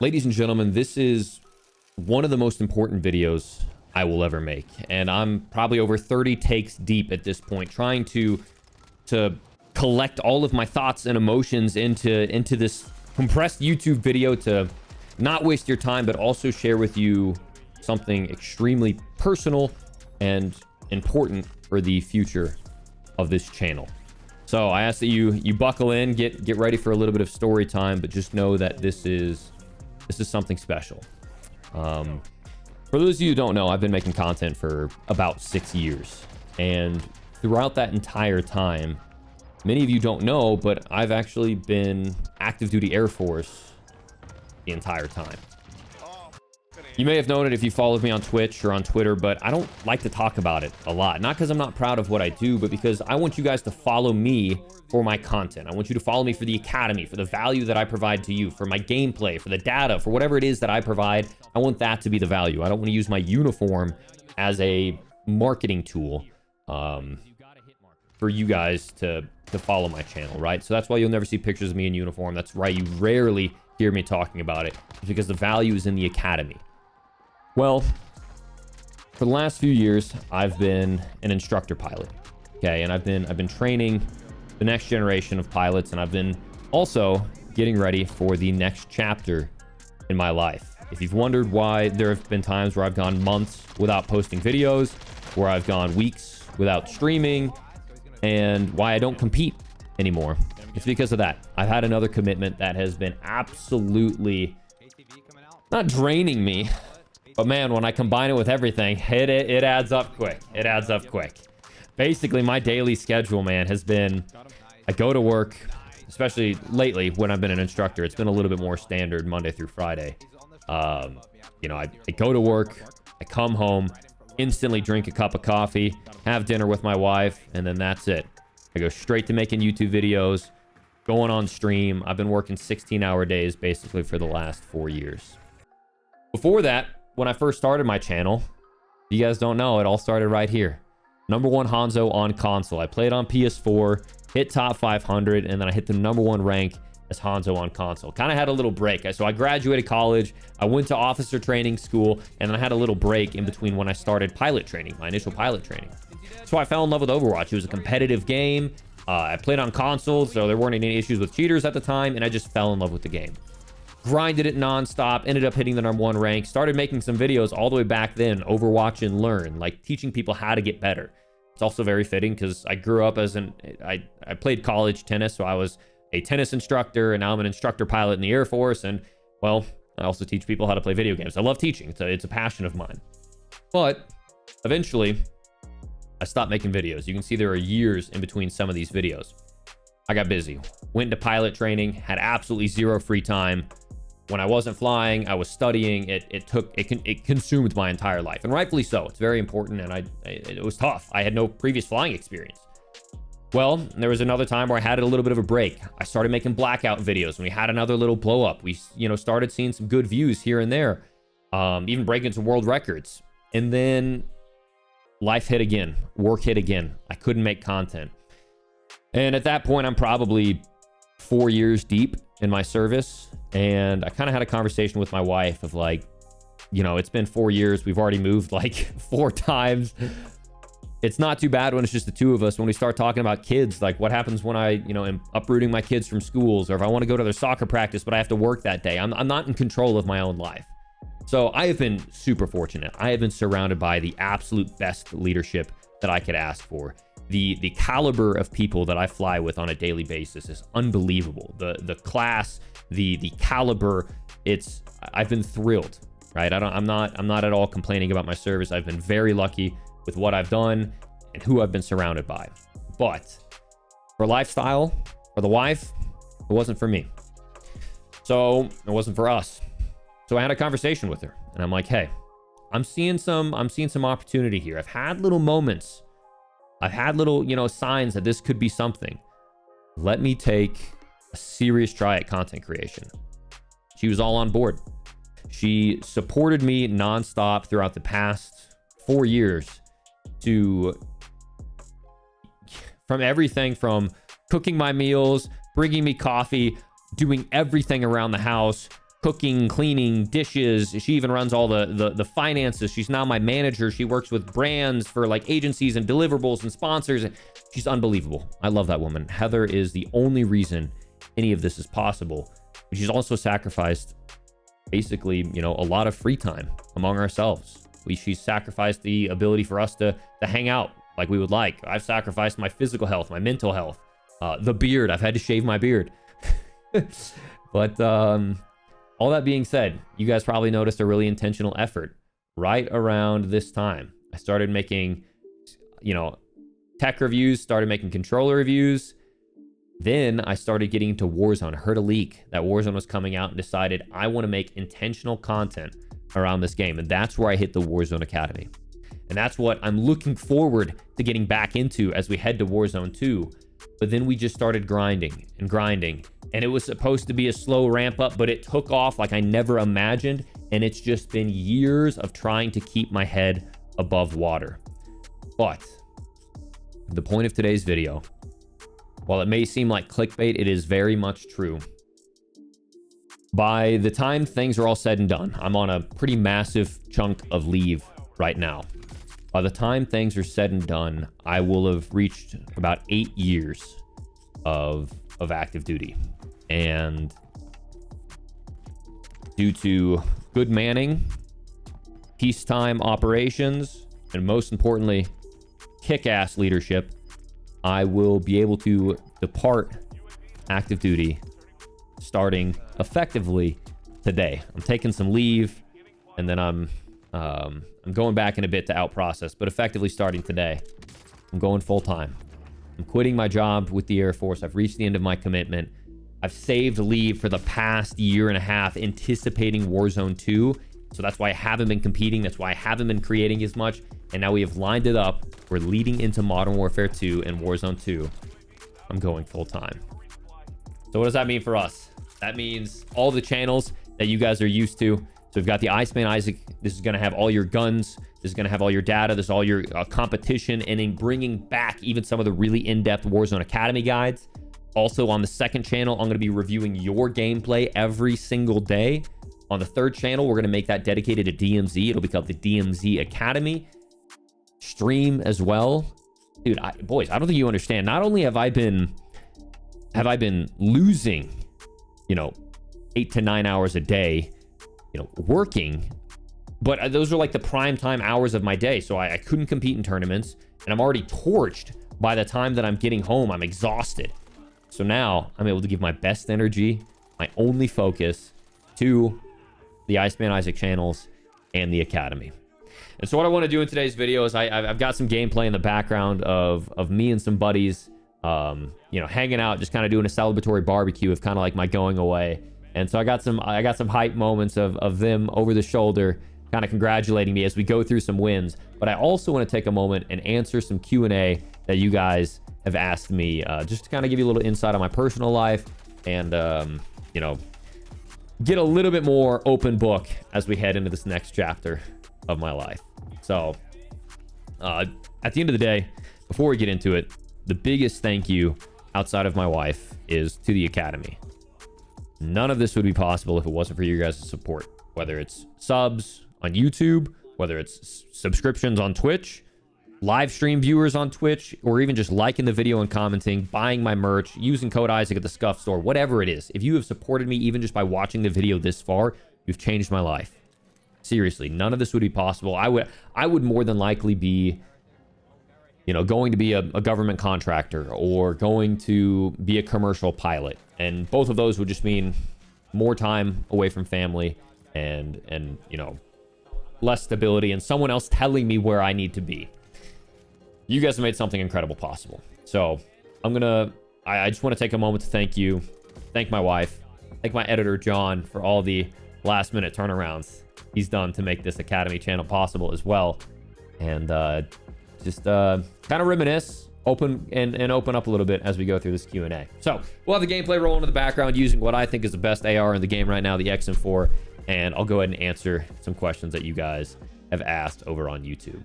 Ladies and gentlemen, this is one of the most important videos I will ever make. And I'm probably over 30 takes deep at this point, trying to collect all of my thoughts and emotions into this compressed YouTube video to not waste your time, but also share with you something extremely personal and important for the future of this channel. So I ask that you buckle in, get ready for a little bit of story time, but just know that this is something special. For those of you who don't know, I've been making content for about 6 years, and throughout that entire time, many of you don't know, but I've actually been active duty Air Force the entire time. You may have known it if you followed me on Twitch or on Twitter, but I don't like to talk about it a lot. Not because I'm not proud of what I do, but because I want you guys to follow me for my content. I want you to follow me for the academy, for the value that I provide to you, for my gameplay, for the data, for whatever it is that I provide. I want that to be the value. I don't want to use my uniform as a marketing tool for you guys to follow my channel, right? So that's why you'll never see pictures of me in uniform. That's why you rarely hear me talking about it. It's because the value is in the academy. Well, for the last few years, I've been an instructor pilot, okay? And I've been training the next generation of pilots, and I've been also getting ready for the next chapter in my life. If you've wondered why there have been times where I've gone months without posting videos, where I've gone weeks without streaming, and why I don't compete anymore, it's because of that. I've had another commitment that has been absolutely not draining me, but man, when I combine it with everything, it adds up quick. It adds up quick. Basically, my daily schedule, man, has been, I go to work, especially lately when I've been an instructor, it's been a little bit more standard Monday through Friday. You know, I go to work, I come home, instantly drink a cup of coffee, have dinner with my wife, and then that's it. I go straight to making YouTube videos, going on stream. I've been working 16-hour days basically for the last 4 years. Before that, when I first started my channel, you guys don't know, it all started right here. #1 Hanzo on console. I played on PS4, hit top 500, and then I hit the #1 rank as Hanzo on console. Kind of had a little break. So I graduated college, I went to officer training school, and then I had a little break in between when I started pilot training, my initial pilot training. So I fell in love with Overwatch. It was a competitive game. I played on console, so there weren't any issues with cheaters at the time, and I just fell in love with the game. Grinded it nonstop, ended up hitting the #1 rank, started making some videos all the way back then, Overwatch and Learn, like teaching people how to get better. It's also very fitting because I grew up as I played college tennis, so I was a tennis instructor, and now I'm an instructor pilot in the Air Force, and well, I also teach people how to play video games. I love teaching. It's a passion of mine. But eventually, I stopped making videos. You can see there are years in between some of these videos. I got busy, went into pilot training, had absolutely zero free time. When I wasn't flying, I was studying. It consumed my entire life, and rightfully so. It's very important, and it was tough. I had no previous flying experience. Well, there was another time where I had a little bit of a break. I started making blackout videos, and we had another little blow up. We, started seeing some good views here and there, even breaking some world records. And then life hit again, work hit again. I couldn't make content, and at that point, I'm probably 4 years deep in my service, and I kind of had a conversation with my wife of like, it's been 4 years, we've already moved like 4 times. It's not too bad when it's just the two of us. When we start talking about kids, like what happens when I am uprooting my kids from schools, or if I want to go to their soccer practice but I have to work that day, I'm not in control of my own life. So I have been super fortunate. I have been surrounded by the absolute best leadership that I could ask for. The caliber of people that I fly with on a daily basis is unbelievable. The class, the caliber, I've been thrilled, right? I'm not at all complaining about my service. I've been very lucky with what I've done and who I've been surrounded by. But for lifestyle, for the wife, it wasn't for me. So it wasn't for us. So I had a conversation with her, and I'm like, hey, I'm seeing some opportunity here. I've had little moments. I've had little, signs that this could be something. Let me take a serious try at content creation. She was all on board. She supported me nonstop throughout the past 4 years from everything from cooking my meals, bringing me coffee, doing everything around the house, cooking, cleaning, dishes. She even runs all the finances. She's now my manager. She works with brands for like agencies and deliverables and sponsors. She's unbelievable. I love that woman. Heather is the only reason any of this is possible. She's also sacrificed basically, you know, a lot of free time among ourselves. She's sacrificed the ability for us to hang out like we would like. I've sacrificed my physical health, my mental health, the beard. I've had to shave my beard. But all that being said, you guys probably noticed a really intentional effort right around this time. I started making, you know, tech reviews, started making controller reviews. Then I started getting into Warzone. I heard a leak that Warzone was coming out and decided I want to make intentional content around this game. And that's where I hit the Warzone Academy. And that's what I'm looking forward to getting back into as we head to Warzone 2. But then we just started grinding and grinding. And it was supposed to be a slow ramp up, but it took off like I never imagined. And it's just been years of trying to keep my head above water. But the point of today's video, while it may seem like clickbait, it is very much true. By the time things are all said and done, I'm on a pretty massive chunk of leave right now. By the time things are said and done, I will have reached about 8 years of active duty. And due to good manning, peacetime operations, and most importantly, kick-ass leadership, I will be able to depart active duty starting effectively today. I'm taking some leave, and then I'm going back in a bit to out process, but effectively starting today, I'm going full time. I'm quitting my job with the Air Force. I've reached the end of my commitment. I've saved leave for the past year and a half, anticipating Warzone 2. So that's why I haven't been competing. That's why I haven't been creating as much. And now we have lined it up. We're leading into Modern Warfare 2 and Warzone 2. I'm going full time. So what does that mean for us? That means all the channels that you guys are used to. So we've got the IceManIsaac. This is going to have all your guns. This is going to have all your data. This is all your competition. And in bringing back even some of the really in-depth Warzone Academy guides. Also on the second channel, I'm going to be reviewing your gameplay every single day. On the third channel, we're going to make that dedicated to DMZ. It'll be called the DMZ Academy. Stream as well. Dude, boys, I don't think you understand. Not only have I been losing, you know, 8 to 9 hours a day, you know, working, but those are like the prime time hours of my day. So I couldn't compete in tournaments, and I'm already torched by the time that I'm getting home. I'm exhausted. So now I'm able to give my best energy, my only focus, to the IceManIsaac channels and the Academy. And so what I want to do in today's video is I've got some gameplay in the background of me and some buddies, you know, hanging out, just kind of doing a celebratory barbecue of kind of like my going away. And so I got some hype moments of them over the shoulder, kind of congratulating me as we go through some wins. But I also want to take a moment and answer some Q&A that you guys have asked me, just to kind of give you a little insight on my personal life and, you know, get a little bit more open book as we head into this next chapter of my life. So at the end of the day, before we get into it, the biggest thank you outside of my wife is to the Academy. None of this would be possible if it wasn't for you guys' support, whether it's subs on YouTube, whether it's subscriptions on Twitch, live stream viewers on Twitch, or even just liking the video and commenting, buying my merch, using code Isaac at the Scuff store, whatever it is. If you have supported me even just by watching the video this far, you've changed my life. Seriously, none of this would be possible. I would more than likely be, you know, going to be a government contractor or going to be a commercial pilot. And both of those would just mean more time away from family and you know, less stability and someone else telling me where I need to be. You guys have made something incredible possible. So I just want to take a moment to thank you, thank my wife, thank my editor, John, for all the last minute turnarounds he's done to make this Academy channel possible as well. And just kind of reminisce, open up a little bit as we go through this Q&A. So we'll have the gameplay rolling in the background using what I think is the best AR in the game right now, the XM4, and I'll go ahead and answer some questions that you guys have asked over on YouTube.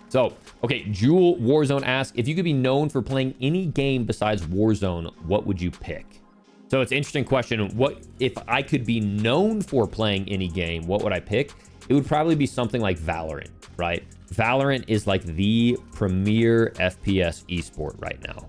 So, okay, Jewel Warzone asks, if you could be known for playing any game besides Warzone, what would you pick? So it's an interesting question. What if I could be known for playing any game? What would I pick? It would probably be something like Valorant, right? Valorant is like the premier FPS esport right now.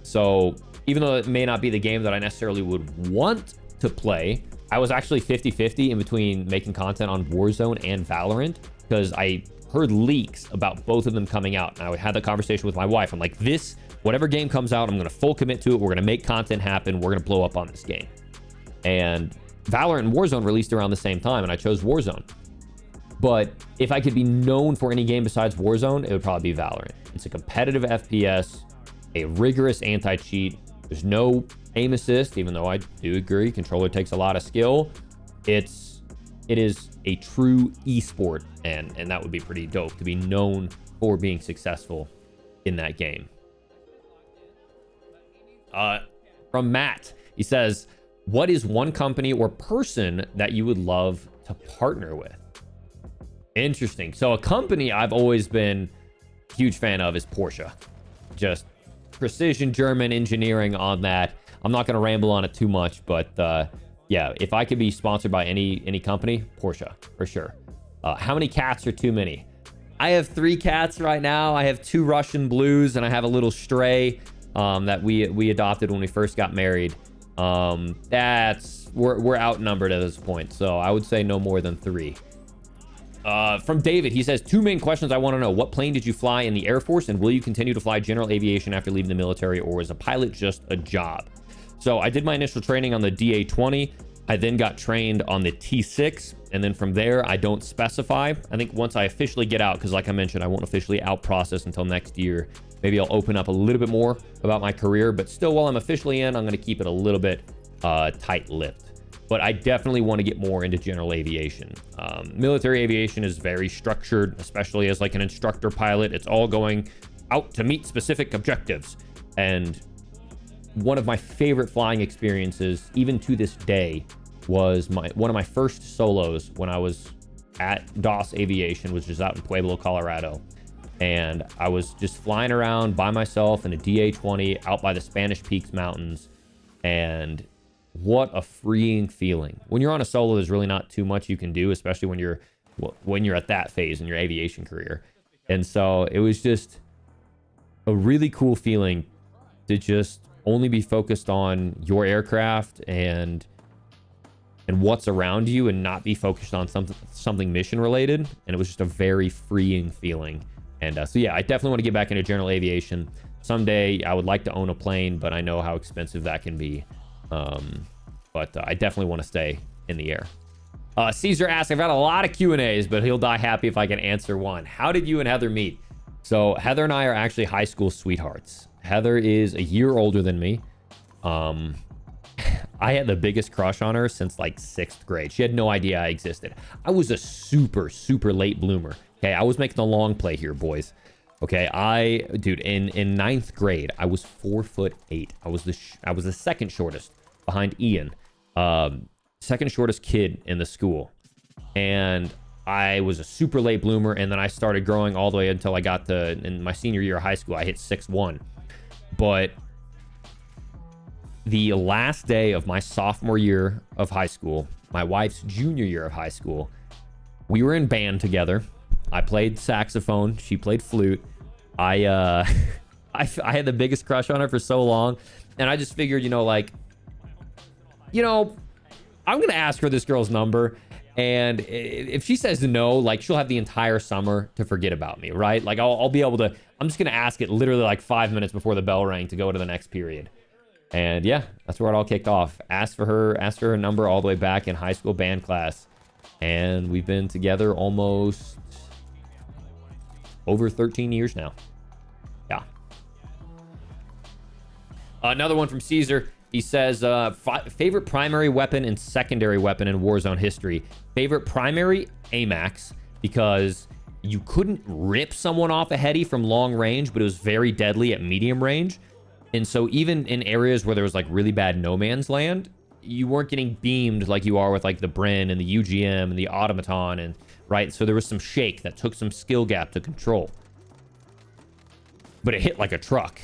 So even though it may not be the game that I necessarily would want to play, I was actually 50-50 in between making content on Warzone and Valorant, because I heard leaks about both of them coming out. And I had that conversation with my wife. I'm like, whatever game comes out, I'm going to full commit to it. We're going to make content happen. We're going to blow up on this game. And Valorant and Warzone released around the same time, and I chose Warzone. But if I could be known for any game besides Warzone, it would probably be Valorant. It's a competitive FPS, a rigorous anti-cheat. There's no aim assist, even though I do agree controller takes a lot of skill. It is a true esport, and that would be pretty dope to be known for being successful in that game. From Matt, he says, what is one company or person that you would love to partner with? Interesting. So a company I've always been a huge fan of is Porsche. Just precision German engineering on that. I'm not going to ramble on it too much, but yeah, if I could be sponsored by any company, Porsche for sure. How many cats are too many? I have 3 cats right now. I have 2 Russian blues, and I have a little stray that we adopted when we first got married. We're outnumbered at this point, so I would say no more than 3. From David, he says, 2 main questions I want to know. What plane did you fly in the Air Force, and will you continue to fly general aviation after leaving the military, or was a pilot just a job? So I did my initial training on the DA-20. I then got trained on the T-6, and then from there, I don't specify. I think once I officially get out, because like I mentioned, I won't officially out-process until next year. Maybe I'll open up a little bit more about my career, but still, while I'm officially in, I'm going to keep it a little bit tight-lipped. But I definitely want to get more into general aviation. Military aviation is very structured, especially as like an instructor pilot. It's all going out to meet specific objectives. And one of my favorite flying experiences, even to this day, was one of my first solos when I was at DOS Aviation, which is out in Pueblo, Colorado. And I was just flying around by myself in a DA-20 out by the Spanish Peaks Mountains. And what a freeing feeling. When you're on a solo, there's really not too much you can do, especially when you're at that phase in your aviation career. And so it was just a really cool feeling to just only be focused on your aircraft and what's around you, and not be focused on something mission related. And it was just a very freeing feeling. And so yeah, I definitely want to get back into general aviation someday. I would like to own a plane, but I know how expensive that can be. But I definitely want to stay in the air. Caesar asks, I've had a lot of Q&As, but he'll die happy if I can answer one. How did you and Heather meet? So Heather and I are actually high school sweethearts. Heather is a year older than me. I had the biggest crush on her since like 6th grade. She had no idea I existed. I was a super, super late bloomer. Okay, I was making the long play here, boys. Okay, dude, in 9th grade, I was 4'8". I was the second shortest behind Ian. Second shortest kid in the school. And I was a super late bloomer, and then I started growing all the way until I got in my senior year of high school, I hit 6'1". But the last day of my sophomore year of high school, my wife's junior year of high school, we were in band together. I played saxophone. She played flute. I had the biggest crush on her for so long. And I just figured, I'm going to ask her this girl's number. And if she says no, like, she'll have the entire summer to forget about me, right? Like, I'll be able to, I'm just going to ask it literally like 5 minutes before the bell rang to go to the next period. And yeah, that's where it all kicked off. Asked for her number all the way back in high school band class. And we've been together almost over 13 years now. Yeah. Another one from Caesar. He says, favorite primary weapon and secondary weapon in Warzone history. Favorite primary, AMAX, because you couldn't rip someone off a heady from long range, but it was very deadly at medium range. And so even in areas where there was like really bad no man's land, you weren't getting beamed like you are with like the Bren and the UGM and the Automaton, and right. So there was some shake that took some skill gap to control, but it hit like a truck.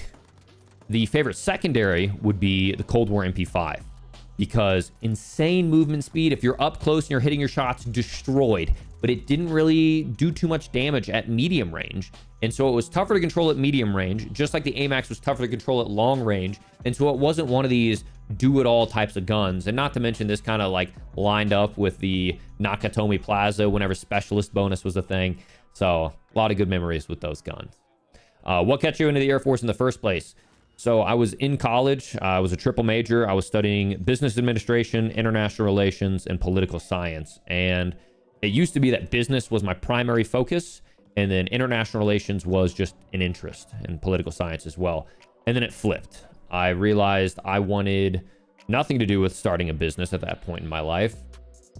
The favorite secondary would be the Cold War MP5. because insane movement speed. If you're up close and you're hitting your shots, destroyed. But it didn't really do too much damage at medium range. And so it was tougher to control at medium range, just like the AMAX was tougher to control at long range. And so it wasn't one of these do-it-all types of guns. And not to mention, this kind of like lined up with the Nakatomi Plaza whenever specialist bonus was a thing. So a lot of good memories with those guns. What got you into the Air Force in the first place? So I was in college. I was a triple major. I was studying business administration, international relations, and political science. And it used to be that business was my primary focus, and then international relations was just an interest, in political science as well. And then it flipped. I realized I wanted nothing to do with starting a business at that point in my life.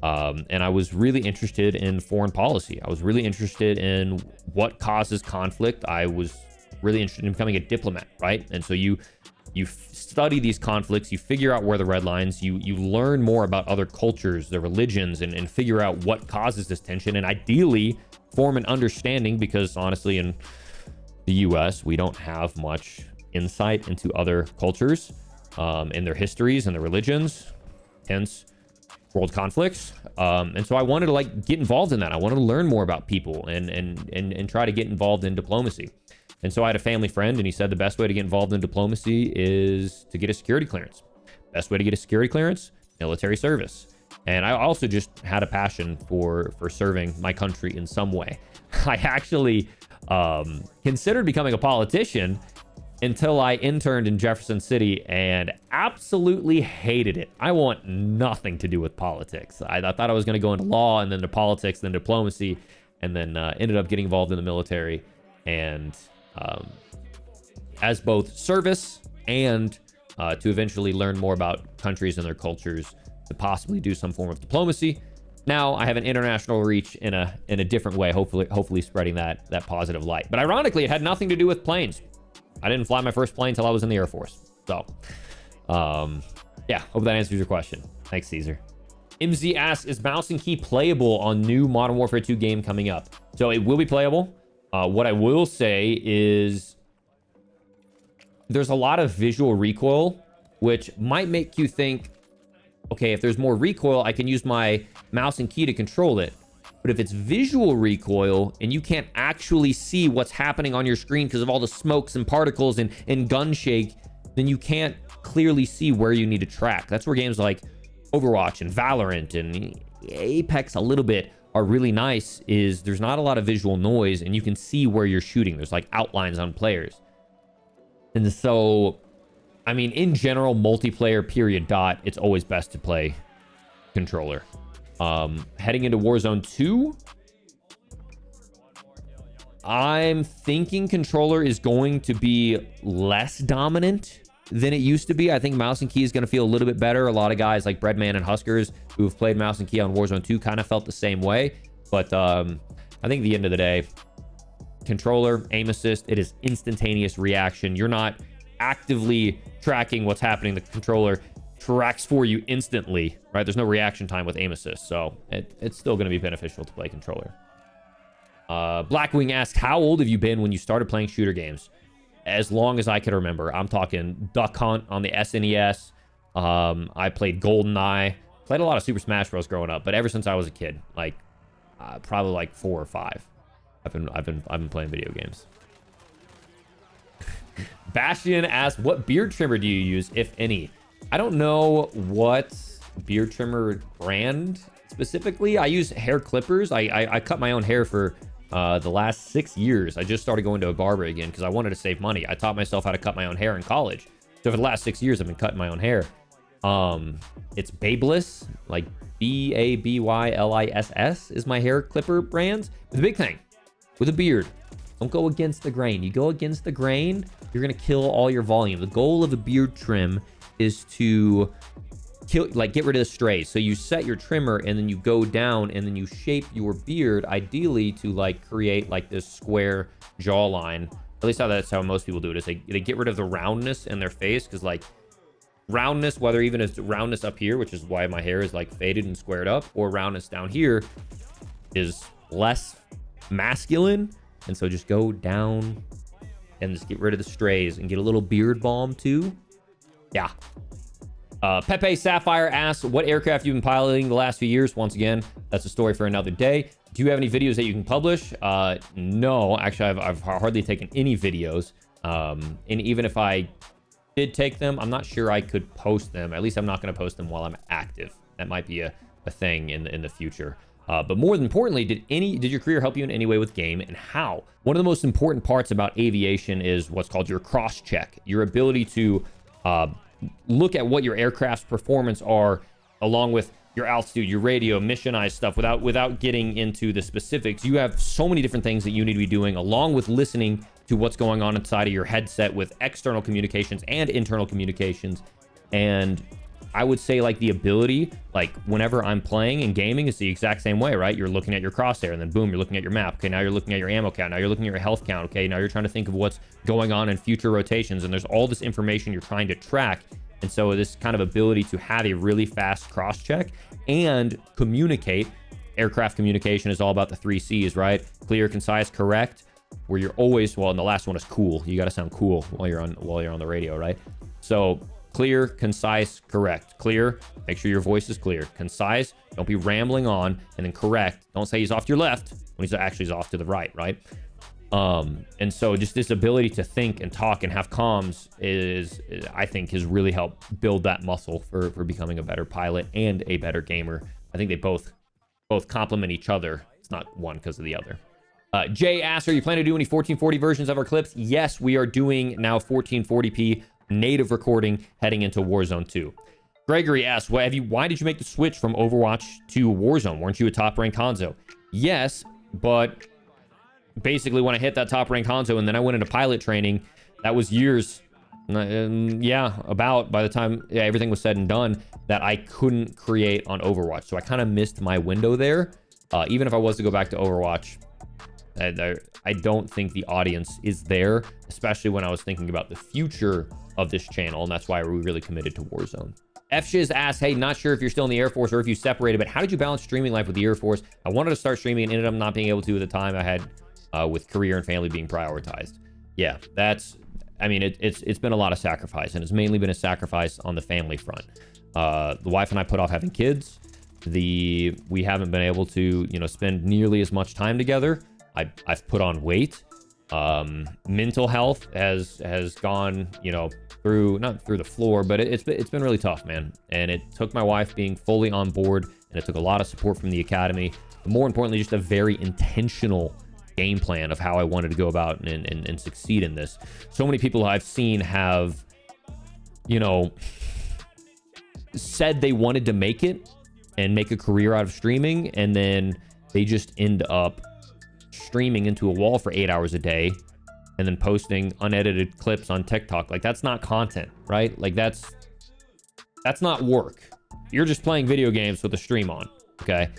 And I was really interested in foreign policy. I was really interested in what causes conflict. I was really interested in becoming a diplomat, right? And so you study these conflicts, you figure out where the red lines, you learn more about other cultures, their religions, and figure out what causes this tension, and ideally form an understanding, because honestly in the US we don't have much insight into other cultures and their histories and their religions, hence world conflicts. And so I wanted to like get involved in that. I wanted to learn more about people and try to get involved in diplomacy. And so I had a family friend, and he said the best way to get involved in diplomacy is to get a security clearance. Best way to get a security clearance, military service. And I also just had a passion for serving my country in some way. I actually considered becoming a politician until I interned in Jefferson City and absolutely hated it. I want nothing to do with politics. I thought I was going to go into law and then to politics, then diplomacy, and then ended up getting involved in the military. And as both service and to eventually learn more about countries and their cultures, to possibly do some form of diplomacy. Now I have an international reach in a different way, hopefully spreading that positive light. But ironically, it had nothing to do with planes. I didn't fly my first plane until I was in the Air Force. So yeah, hope that answers your question. Thanks, Caesar. MZ asks, is mouse and key playable on new Modern Warfare 2 game coming up? So it will be playable. What I will say is there's a lot of visual recoil, which might make you think, okay, if there's more recoil, I can use my mouse and key to control it. But if it's visual recoil and you can't actually see what's happening on your screen because of all the smokes and particles and gun shake, then you can't clearly see where you need to track. That's where games like Overwatch and Valorant and Apex a little bit are really nice, is there's not a lot of visual noise and you can see where you're shooting. There's like outlines on players. And so, I mean, in general, multiplayer period dot, it's always best to play controller. Heading into Warzone 2, I'm thinking controller is going to be less dominant than it used to be. I think mouse and key is going to feel a little bit better. A lot of guys like Breadman and Huskers who have played mouse and key on Warzone 2 kind of felt the same way. But I think at the end of the day, controller, aim assist, it is instantaneous reaction. You're not actively tracking what's happening. The controller tracks for you instantly, right? There's no reaction time with aim assist. So it's still going to be beneficial to play controller. Blackwing asks, how old have you been when you started playing shooter games? As long as I can remember. I'm talking Duck Hunt on the SNES. I played GoldenEye. Played a lot of Super Smash Bros. Growing up, but ever since I was a kid, like probably like 4 or 5, I've been playing video games. Bastion asks, what beard trimmer do you use, if any? I don't know what beard trimmer brand specifically. I use hair clippers. I cut my own hair for the last 6 years. I just started going to a barber again because I wanted to save money. I taught myself how to cut my own hair in college. So for the last 6 years, I've been cutting my own hair. It's Babyliss, like Bayliss is my hair clipper brand. But the big thing with a beard, don't go against the grain. You go against the grain, you're gonna kill all your volume. The goal of a beard trim is to get rid of the strays. So you set your trimmer and then you go down and then you shape your beard ideally to like create like this square jawline. At least that's how most people do it, is they get rid of the roundness in their face, because like roundness, whether even it's roundness up here, which is why my hair is like faded and squared up, or roundness down here is less masculine. And so just go down and just get rid of the strays and get a little beard balm too. Yeah. Pepe Sapphire asks, what aircraft you've been piloting the last few years? Once again, that's a story for another day. Do you have any videos that you can publish? No, actually, I've hardly taken any videos. And even if I did take them, I'm not sure I could post them. At least I'm not going to post them while I'm active. That might be a thing in the future. But more importantly, did your career help you in any way with game, and how? One of the most important parts about aviation is what's called your cross check, your ability to look at what your aircraft's performance are, along with your altitude, your radio, missionized stuff, without getting into the specifics. You have so many different things that you need to be doing, along with listening to what's going on inside of your headset with external communications and internal communications. And I would say, like, the ability, like, whenever I'm playing and gaming, it's the exact same way, right? You're looking at your crosshair, and then boom, you're looking at your map. Okay, now you're looking at your ammo count. Now you're looking at your health count. Okay, now you're trying to think of what's going on in future rotations, and there's all this information you're trying to track. And so this kind of ability to have a really fast cross check and communicate. Aircraft communication is all about the 3 C's, right? Clear, concise, correct. Where you're always, well, and the last one is cool. You got to sound cool while you're on the radio, right? So clear, concise, correct. Clear, make sure your voice is clear. Concise, don't be rambling on. And then correct, don't say he's off to your left when he's actually off to the right, right? And so just this ability to think and talk and have comms is I think has really helped build that muscle for becoming a better pilot and a better gamer. I think they both complement each other. It's not one because of the other. Jay asks, are you planning to do any 1440 versions of our clips? Yes, we are doing now 1440p native recording heading into Warzone 2. Gregory asks, why did you make the switch from Overwatch to Warzone? Weren't you a top rank Hanzo? Yes, but basically when I hit that top rank Hanzo and then I went into pilot training, that was years. By the time everything was said and done, that I couldn't create on Overwatch. So I kind of missed my window there. Even if I was to go back to Overwatch, I don't think the audience is there, especially when I was thinking about the future of this channel, and that's why we really committed to Warzone. Fshiz asks, hey, not sure if you're still in the Air Force or if you separated, but how did you balance streaming life with the Air Force? I wanted to start streaming and ended up not being able to at the time I had with career and family being prioritized. Yeah, it's been a lot of sacrifice, and it's mainly been a sacrifice on the family front. The wife and I put off having kids. We haven't been able to, spend nearly as much time together. I've put on weight. Mental health has gone, not through the floor, but it's been really tough, man. And it took my wife being fully on board, and it took a lot of support from the academy. But more importantly, just a very intentional game plan of how I wanted to go about and succeed in this. So many people I've seen have, said they wanted to make it and make a career out of streaming, and then they just end up streaming into a wall for 8 hours a day and then posting unedited clips on TikTok. Like, that's not content, right? Like, that's not work. You're just playing video games with a stream on, okay?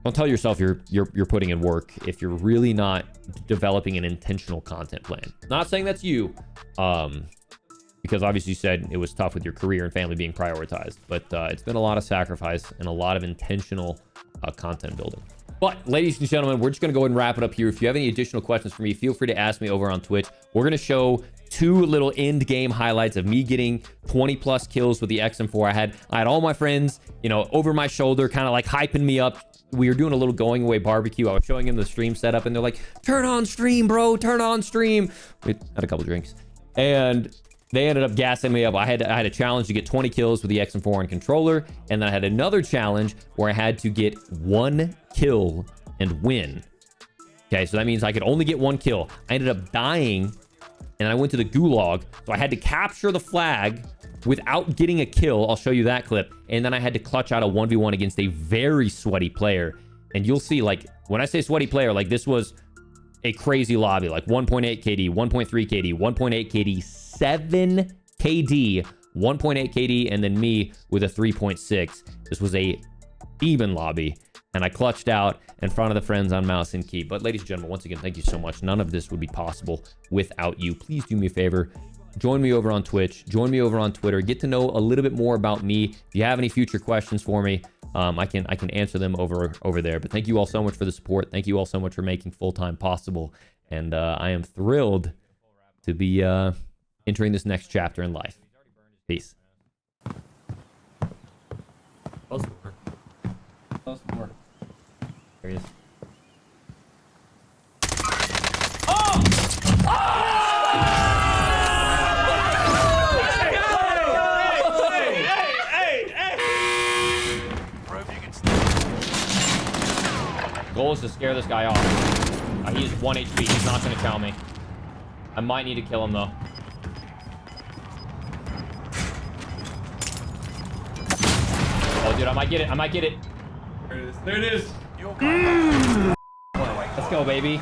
Don't tell yourself you're putting in work if you're really not developing an intentional content plan. Not saying that's you, because obviously you said it was tough with your career and family being prioritized, but it's been a lot of sacrifice and a lot of intentional content building. But ladies and gentlemen, we're just going to go ahead and wrap it up here. If you have any additional questions for me, feel free to ask me over on Twitch. We're going to show 2 little end game highlights of me getting 20 plus kills with the XM4. I had all my friends, over my shoulder, kind of like hyping me up. We were doing a little going away barbecue. I was showing them the stream setup, and they're like, turn on stream, bro, turn on stream. We had a couple drinks, and they ended up gassing me up. I had a challenge to get 20 kills with the XM4 on controller, and then I had another challenge where I had to get 1 kill and win. Okay, so that means I could only get 1 kill. I ended up dying, and I went to the gulag, so I had to capture the flag without getting a kill. I'll show you that clip. And then I had to clutch out a 1v1 against a very sweaty player. And you'll see, like, when I say sweaty player, like, this was a crazy lobby, like 1.8 KD, 1.3 KD, 1.8 KD, 7 KD, 1.8 KD, and then me with a 3.6. This was a demon lobby, and I clutched out in front of the friends on mouse and key. But ladies and gentlemen, once again, thank you so much. None of this would be possible without you. Please do me a favor. Join me over on Twitch. Join me over on Twitter. Get to know a little bit more about me. If you have any future questions for me, I can answer them over there. But thank you all so much for the support. Thank you all so much for making full-time possible. And I am thrilled to be entering this next chapter in life. Peace. Close more. Close more. There he is. Goal is to scare this guy off. He's 1 HP. He's not going to chow me. I might need to kill him, though. Oh, dude, I might get it. I might get it. There it is. There it is. Let's go, baby.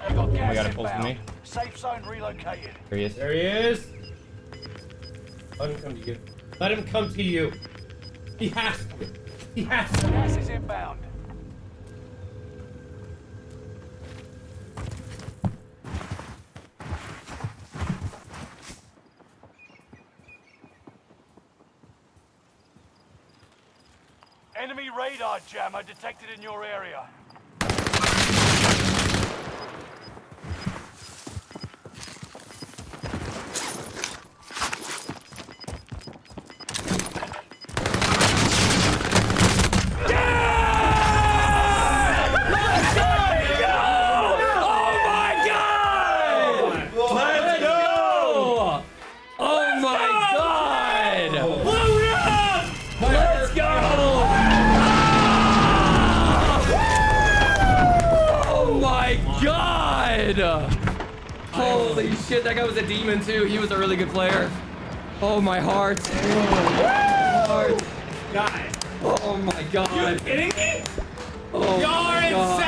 Oh my god, it pulls from me. Safe zone relocated. There he is. There he is. Let him come to you. Let him come to you. He has to. He has to. Gas is inbound. Enemy radar jammer detected in your area. Holy shit, that guy was a demon too. He was a really good player. Oh, my heart. Guy. Oh my god. You kidding me? Oh, You're insane.